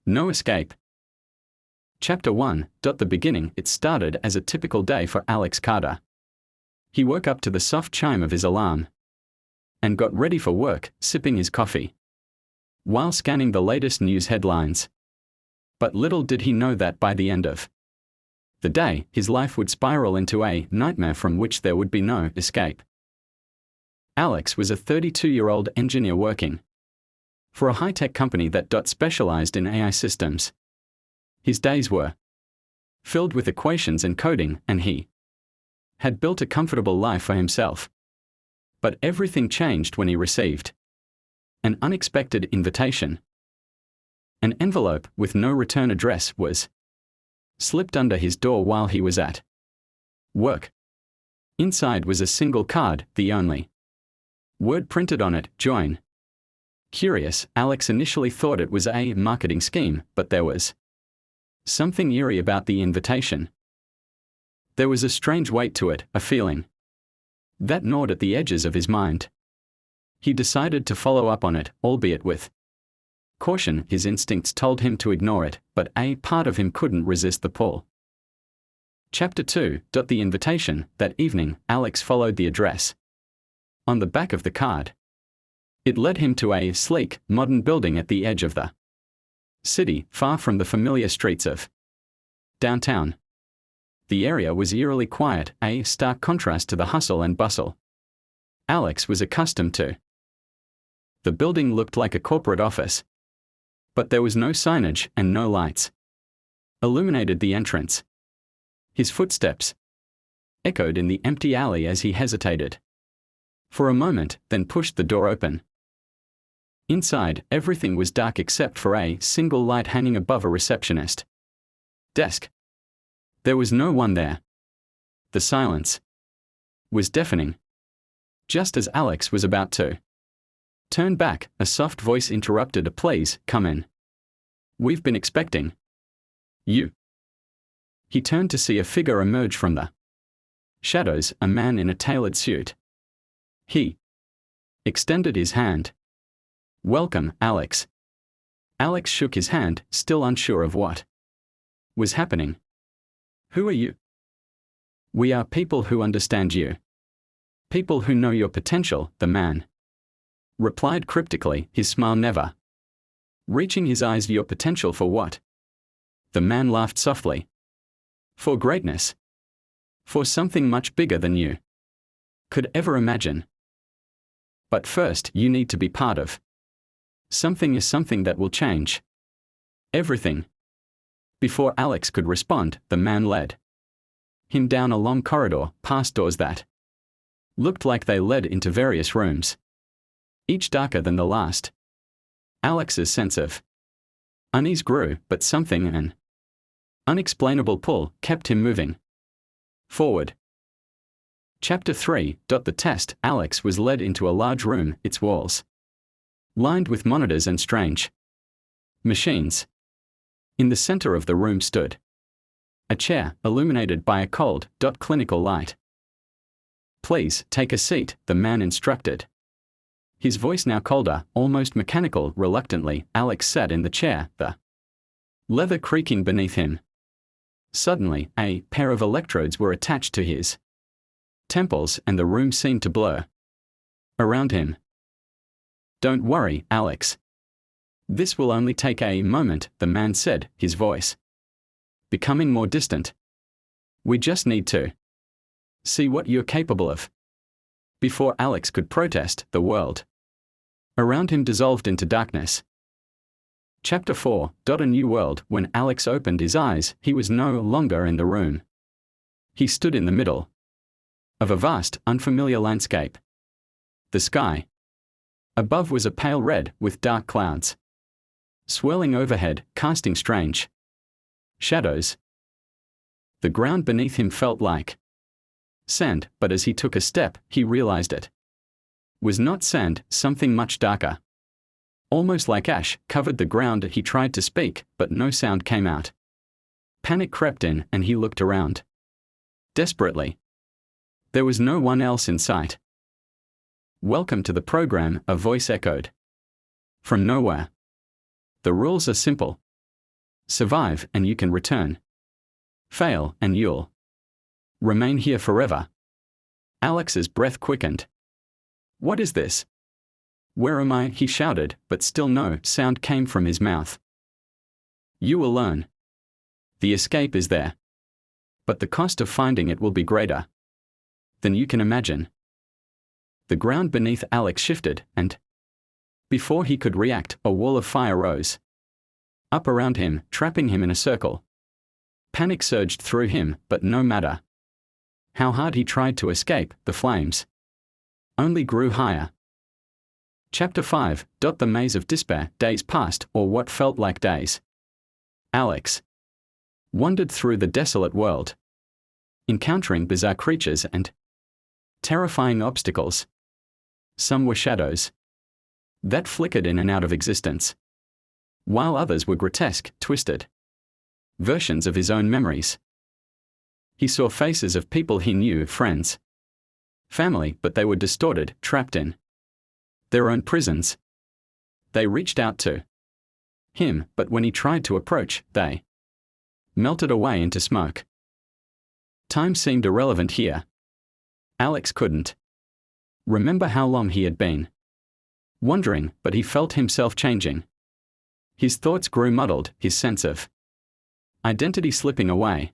No escape. Chapter 1. The beginning. It started as a typical day for Alex Carter. He woke up to the soft chime of his alarm and got ready for work, sipping his coffee while scanning the latest news headlines. But little did he know that by the end of the day, his life would spiral into a nightmare from which there would be no escape. Alex was a 32-year-old engineer working for a high-tech company that specialized in AI systems. His days were filled with equations and coding, and he had built a comfortable life for himself. But everything changed when he received an unexpected invitation. An envelope with no return address was slipped under his door while he was at work. Inside was a single card, the only word printed on it, join. Curious, Alex initially thought it was a marketing scheme, but there was something eerie about the invitation. There was a strange weight to it, a feeling that gnawed at the edges of his mind. He decided to follow up on it, albeit with caution. His instincts told him to ignore it, but a part of him couldn't resist the pull. Chapter 2. The invitation. That evening, Alex followed the address on the back of the card. It led him to a sleek, modern building at the edge of the city, far from the familiar streets of downtown. The area was eerily quiet, a stark contrast to the hustle and bustle Alex was accustomed to. The building looked like a corporate office, but there was no signage and no lights illuminated the entrance. His footsteps echoed in the empty alley as he hesitated for a moment, then pushed the door open. Inside, everything was dark except for a single light hanging above a receptionist desk. There was no one there. The silence was deafening. Just as Alex was about to turn back, a soft voice interrupted. Please, come in. We've been expecting you. He turned to see a figure emerge from the shadows, a man in a tailored suit. He extended his hand. Welcome, Alex. Alex shook his hand, still unsure of what was happening. Who are you? We are people who understand you. People who know your potential, the man replied cryptically, his smile never reaching his eyes. Your potential for what? The man laughed softly. For greatness. For something much bigger than you could ever imagine. But first, you need to be part of something that will change everything. Before Alex could respond, the man led him down a long corridor, past doors that looked like they led into various rooms, each darker than the last. Alex's sense of unease grew, but an unexplainable pull kept him moving forward. Chapter 3. The test. Alex was led into a large room, its walls lined with monitors and strange machines. In the center of the room stood a chair, illuminated by a cold, clinical light. Please, take a seat, the man instructed. His voice now colder, almost mechanical. Reluctantly, Alex sat in the chair, the leather creaking beneath him. Suddenly, a pair of electrodes were attached to his temples, and the room seemed to blur around him. Don't worry, Alex. This will only take a moment, the man said, his voice becoming more distant. We just need to see what you're capable of. Before Alex could protest, the world around him dissolved into darkness. Chapter 4. A new world. When Alex opened his eyes, he was no longer in the room. He stood in the middle of a vast, unfamiliar landscape. The sky above was a pale red, with dark clouds swirling overhead, casting strange shadows. The ground beneath him felt like sand, but as he took a step, he realized it was not sand. Something much darker, almost like ash, covered the ground. He tried to speak, but no sound came out. Panic crept in, and he looked around desperately. There was no one else in sight. Welcome to the program, a voice echoed from nowhere. The rules are simple. Survive and you can return. Fail and you'll remain here forever. Alex's breath quickened. What is this? Where am I? He shouted, but still no sound came from his mouth. You will learn. The escape is there. But the cost of finding it will be greater than you can imagine. The ground beneath Alex shifted, and before he could react, a wall of fire rose up around him, trapping him in a circle. Panic surged through him, but no matter how hard he tried to escape, the flames only grew higher. Chapter 5. The maze of despair. Days passed, or what felt like days. Alex wandered through the desolate world, encountering bizarre creatures and terrifying obstacles. Some were shadows that flickered in and out of existence, while others were grotesque, twisted versions of his own memories. He saw faces of people he knew, friends, family, but they were distorted, trapped in their own prisons. They reached out to him, but when he tried to approach, they melted away into smoke. Time seemed irrelevant here. Alex couldn't remember how long he had been wandering, but he felt himself changing. His thoughts grew muddled, his sense of identity slipping away.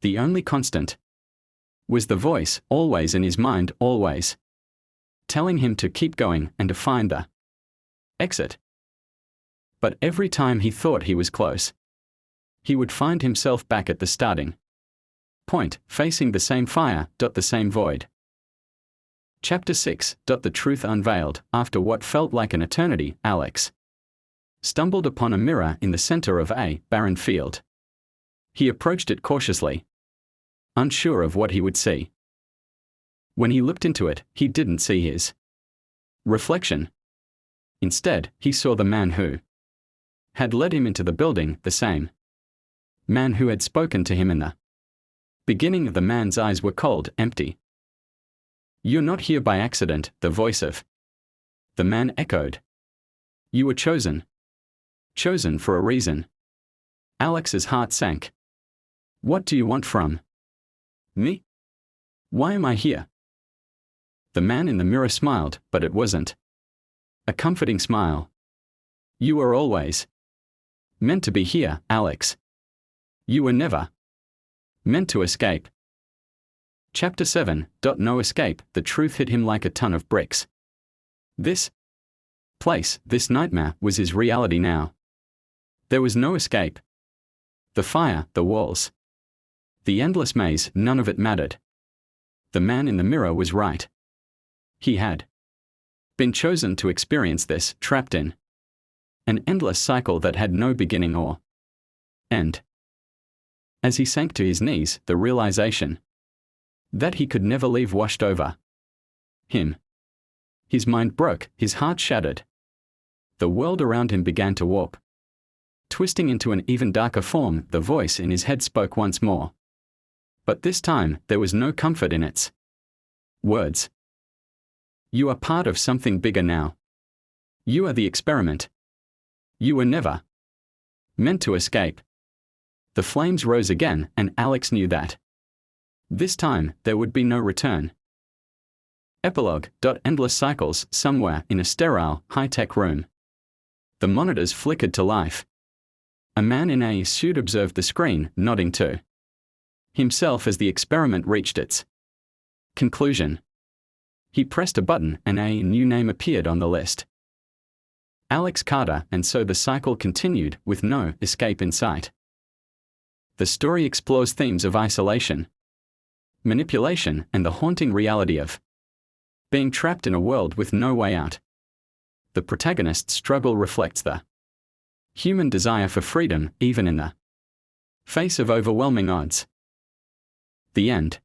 The only constant was the voice, always in his mind, always telling him to keep going and to find the exit. But every time he thought he was close, he would find himself back at the starting point, facing the same fire, the same void. Chapter 6. The truth unveiled. After what felt like an eternity, Alex stumbled upon a mirror in the center of a barren field. He approached it cautiously, unsure of what he would see. When he looked into it, he didn't see his reflection. Instead, he saw the man who had led him into the building, the same man who had spoken to him in the beginning. The man's eyes were cold, empty. You're not here by accident, the voice of the man echoed. You were chosen. Chosen for a reason. Alex's heart sank. What do you want from me? Why am I here? The man in the mirror smiled, but it wasn't a comforting smile. You were always meant to be here, Alex. You were never meant to escape. Chapter 7. No escape. The truth hit him like a ton of bricks. This place, this nightmare, was his reality now. There was no escape. The fire, the walls, the endless maze, none of it mattered. The man in the mirror was right. He had been chosen to experience this, trapped in an endless cycle that had no beginning or end. As he sank to his knees, the realization that he could never leave washed over him. His mind broke, his heart shattered. The world around him began to warp, twisting into an even darker form. The voice in his head spoke once more. But this time, there was no comfort in its words. You are part of something bigger now. You are the experiment. You were never meant to escape. The flames rose again, and Alex knew that this time, there would be no return. Epilogue. Endless cycles. Somewhere in a sterile, high-tech room, the monitors flickered to life. A man in a suit observed the screen, nodding to himself as the experiment reached its conclusion. He pressed a button, and a new name appeared on the list. Alex Carter, and so the cycle continued, with no escape in sight. The story explores themes of isolation, manipulation, and the haunting reality of being trapped in a world with no way out. The protagonist's struggle reflects the human desire for freedom, even in the face of overwhelming odds. The end.